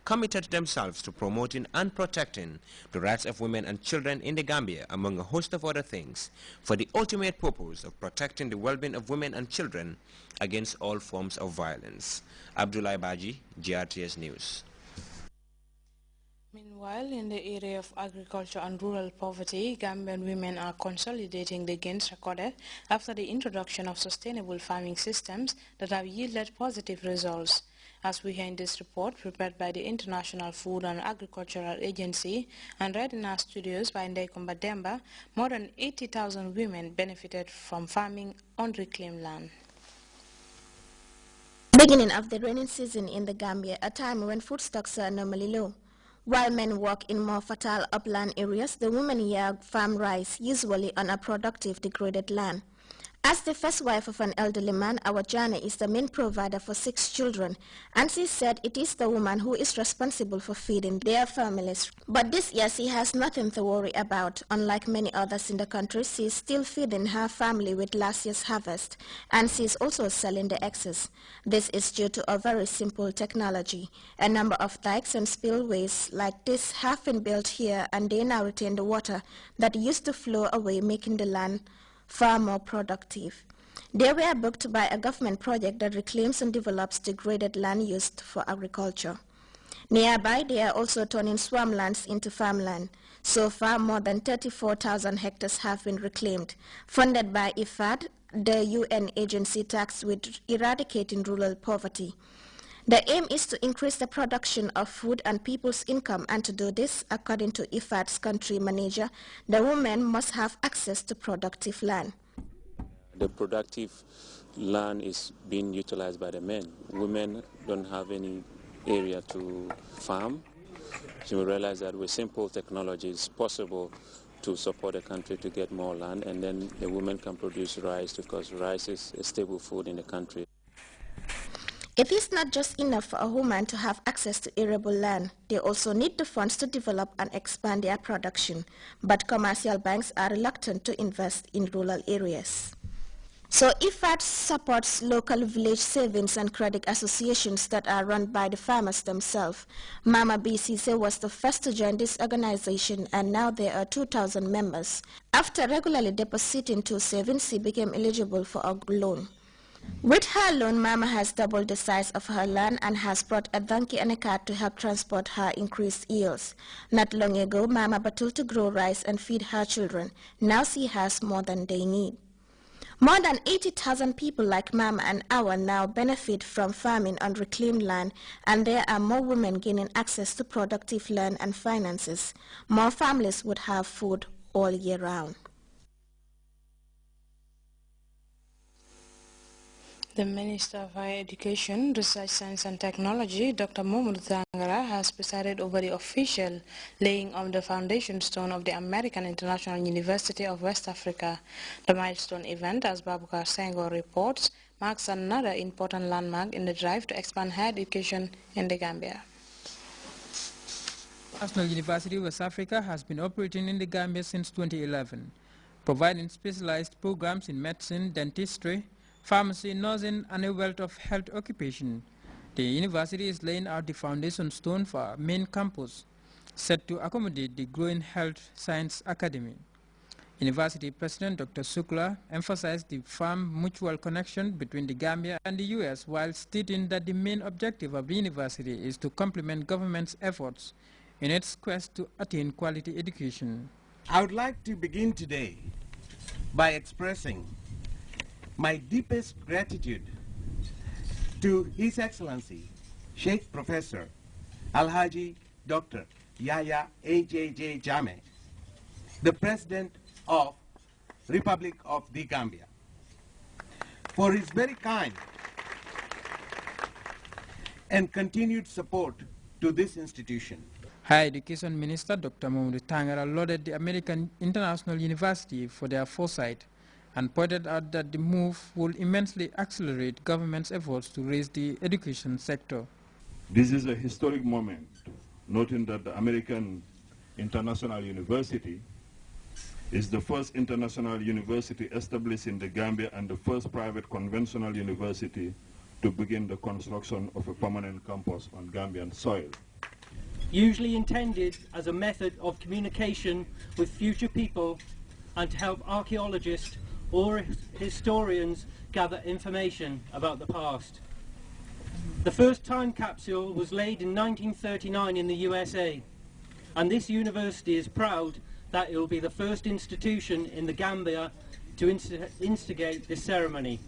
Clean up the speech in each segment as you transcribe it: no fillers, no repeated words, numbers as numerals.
committed themselves to promoting and protecting the rights of women and children in the Gambia, among a host of other things, for the ultimate purpose of protecting the well-being of women and children against all forms of violence. Abdullah Baji, GRTS News. Meanwhile, in the area of agriculture and rural poverty, Gambian women are consolidating the gains recorded after the introduction of sustainable farming systems that have yielded positive results. As we hear in this report prepared by the International Food and Agricultural Agency and read in our studios by Ndekumba Demba, more than 80,000 women benefited from farming on reclaimed land. Beginning of the rainy season in the Gambia, a time when food stocks are normally low. While men work in more fertile upland areas, the women here farm rice, usually on a productive degraded land. As the first wife of an elderly man, our Jana is the main provider for 6 children, and she said it is the woman who is responsible for feeding their families. But this year she has nothing to worry about. Unlike many others in the country, she is still feeding her family with last year's harvest, and she is also selling the excess. This is due to a very simple technology. A number of dikes and spillways like this have been built here, and they now retain the water that used to flow away, making the land far more productive. They were booked by a government project that reclaims and develops degraded land used for agriculture. Nearby, they are also turning swamplands into farmland. So far, more than 34,000 hectares have been reclaimed. Funded by IFAD, the UN agency tasked with eradicating rural poverty. The aim is to increase the production of food and people's income, and to do this, according to IFAD's country manager, the women must have access to productive land. The productive land is being utilized by the men. Women don't have any area to farm. So we realize that with simple technology it's possible to support the country to get more land, and then the women can produce rice, because rice is a stable food in the country. It is not just enough for a woman to have access to arable land. They also need the funds to develop and expand their production. But commercial banks are reluctant to invest in rural areas. So IFAD supports local village savings and credit associations that are run by the farmers themselves. Mama BCC was the first to join this organization, and now there are 2,000 members. After regularly depositing to savings, she became eligible for a loan. With her loan, Mama has doubled the size of her land and has brought a donkey and a cart to help transport her increased yields. Not long ago, Mama battled to grow rice and feed her children. Now she has more than they need. More than 80,000 people like Mama and Awa now benefit from farming on reclaimed land, and there are more women gaining access to productive land and finances. More families would have food all year round. The Minister of Higher Education, Research, Science and Technology, Dr. Mohamed Tangara, has presided over the official laying of the foundation stone of the American International University of West Africa. The milestone event, as Babukar Senghor reports, marks another important landmark in the drive to expand higher education in the Gambia. National University of West Africa has been operating in the Gambia since 2011, providing specialized programs in medicine, dentistry, pharmacy, nursing, and a wealth of health occupation. The university is laying out the foundation stone for our main campus, set to accommodate the growing health science academy. University President Dr. Sukla emphasized the firm mutual connection between the Gambia and the U.S. while stating that the main objective of the university is to complement government's efforts in its quest to attain quality education. I would like to begin today by expressing my deepest gratitude to His Excellency Sheikh Professor Alhaji Dr. Yahya AJJ Jammeh, the President of Republic of the Gambia, for his very kind and continued support to this institution. Higher Education Minister Dr. Mohamed Tangara lauded the American International University for their foresight and pointed out that the move will immensely accelerate government's efforts to raise the education sector. This is a historic moment, noting that the American International University is the first international university established in the Gambia and the first private conventional university to begin the construction of a permanent campus on Gambian soil. Usually intended as a method of communication with future people and to help archaeologists or historians gather information about the past. The first time capsule was laid in 1939 in the USA, and this university is proud that it will be the first institution in the Gambia to instigate this ceremony.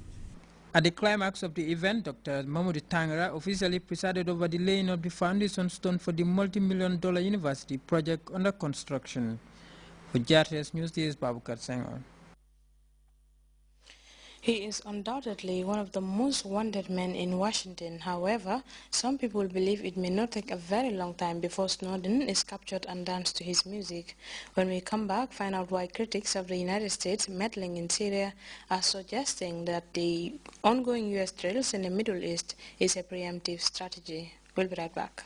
At the climax of the event, Dr. Mamoudou Tangara officially presided over the laying of the foundation stone for the multi-million-dollar university project under construction. For Grts News, this is Babukar Senghor. He is undoubtedly one of the most wanted men in Washington. However, some people believe it may not take a very long time before Snowden is captured and danced to his music. When we come back, find out why critics of the United States meddling in Syria are suggesting that the ongoing U.S. drills in the Middle East is a preemptive strategy. We'll be right back.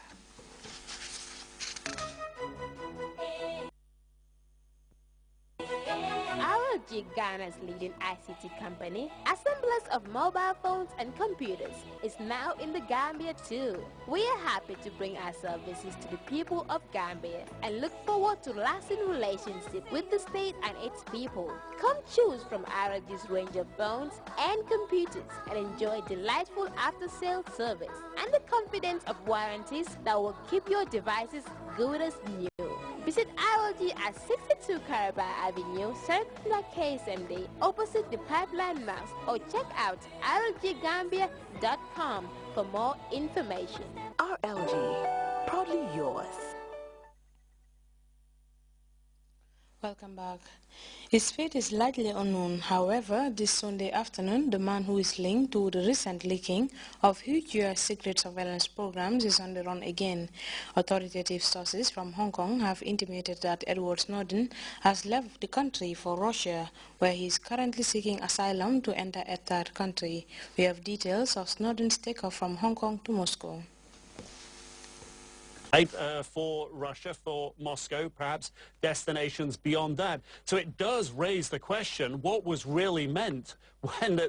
Ghana's leading ICT company, assemblers of mobile phones and computers, is now in the Gambia too. We are happy to bring our services to the people of Gambia and look forward to lasting relationship with the state and its people. Come choose from RG's range of phones and computers and enjoy delightful after-sale service and the confidence of warranties that will keep your devices good as new. Visit ROG at 62 Caraba Avenue, Circular KSMD, opposite the Pipeline Mouse, or check out roggambia.com for more information. RLG, proudly yours. Welcome back. His fate is largely unknown. However, this Sunday afternoon, the man who is linked to the recent leaking of huge U.S. secret surveillance programs is on the run again. Authoritative sources from Hong Kong have intimated that Edward Snowden has left the country for Russia, where he is currently seeking asylum to enter a third country. We have details of Snowden's takeoff from Hong Kong to Moscow. For Russia, for Moscow, perhaps destinations beyond that. So it does raise the question, what was really meant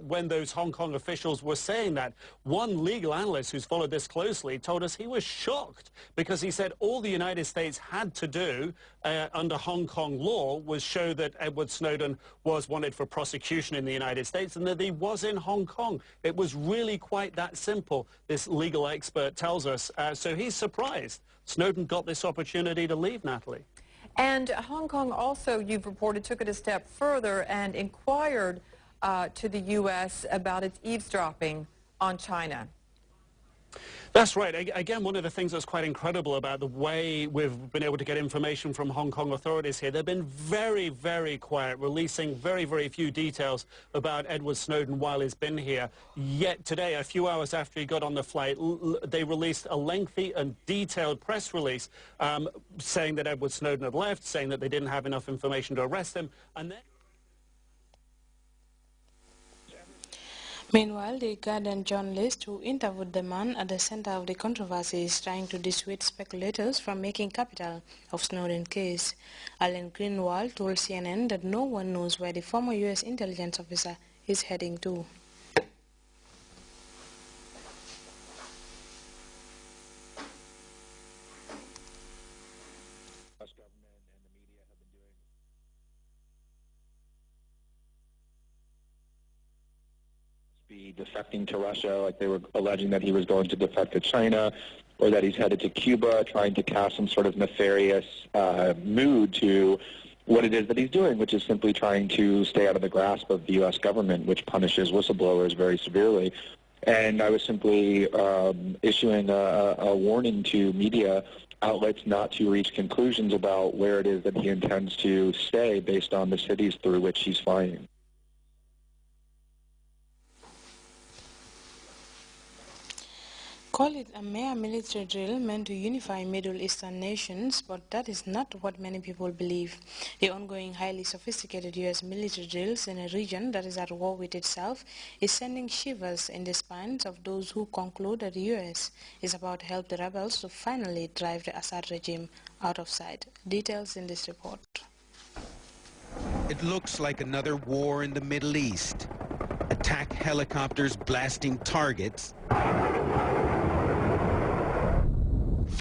when those Hong Kong officials were saying that? One legal analyst who's followed this closely told us he was shocked because he said all the United States had to do under Hong Kong law was show that Edward Snowden was wanted for prosecution in the United States and that he was in Hong Kong. It was really quite that simple, this legal expert tells us. So he's surprised Snowden got this opportunity to leave, Natalie. And Hong Kong also, you've reported, took it a step further and inquired to the U.S. about its eavesdropping on China. That's right. Again, one of the things that's quite incredible about the way we've been able to get information from Hong Kong authorities here, they've been very, very quiet, releasing very, very few details about Edward Snowden while he's been here. Yet today, a few hours after he got on the flight, they released a lengthy and detailed press release saying that Edward Snowden had left, saying that they didn't have enough information to arrest him. And then Meanwhile, the Guardian journalist who interviewed the man at the center of the controversy is trying to dissuade speculators from making capital of Snowden's case. Alan Greenwald told CNN that no one knows where the former U.S. intelligence officer is heading to. Be defecting to Russia, like they were alleging that he was going to defect to China, or that he's headed to Cuba, trying to cast some sort of nefarious mood to what it is that he's doing, which is simply trying to stay out of the grasp of the U.S. government, which punishes whistleblowers very severely. And I was simply issuing a warning to media outlets not to reach conclusions about where it is that he intends to stay based on the cities through which he's flying. Call it a mere military drill meant to unify Middle Eastern nations, but that is not what many people believe. The ongoing highly sophisticated U.S. military drills in a region that is at war with itself is sending shivers in the spines of those who conclude that the U.S. is about to help the rebels to finally drive the Assad regime out of sight. Details in this report. It looks like another war in the Middle East. A attack helicopters blasting targets.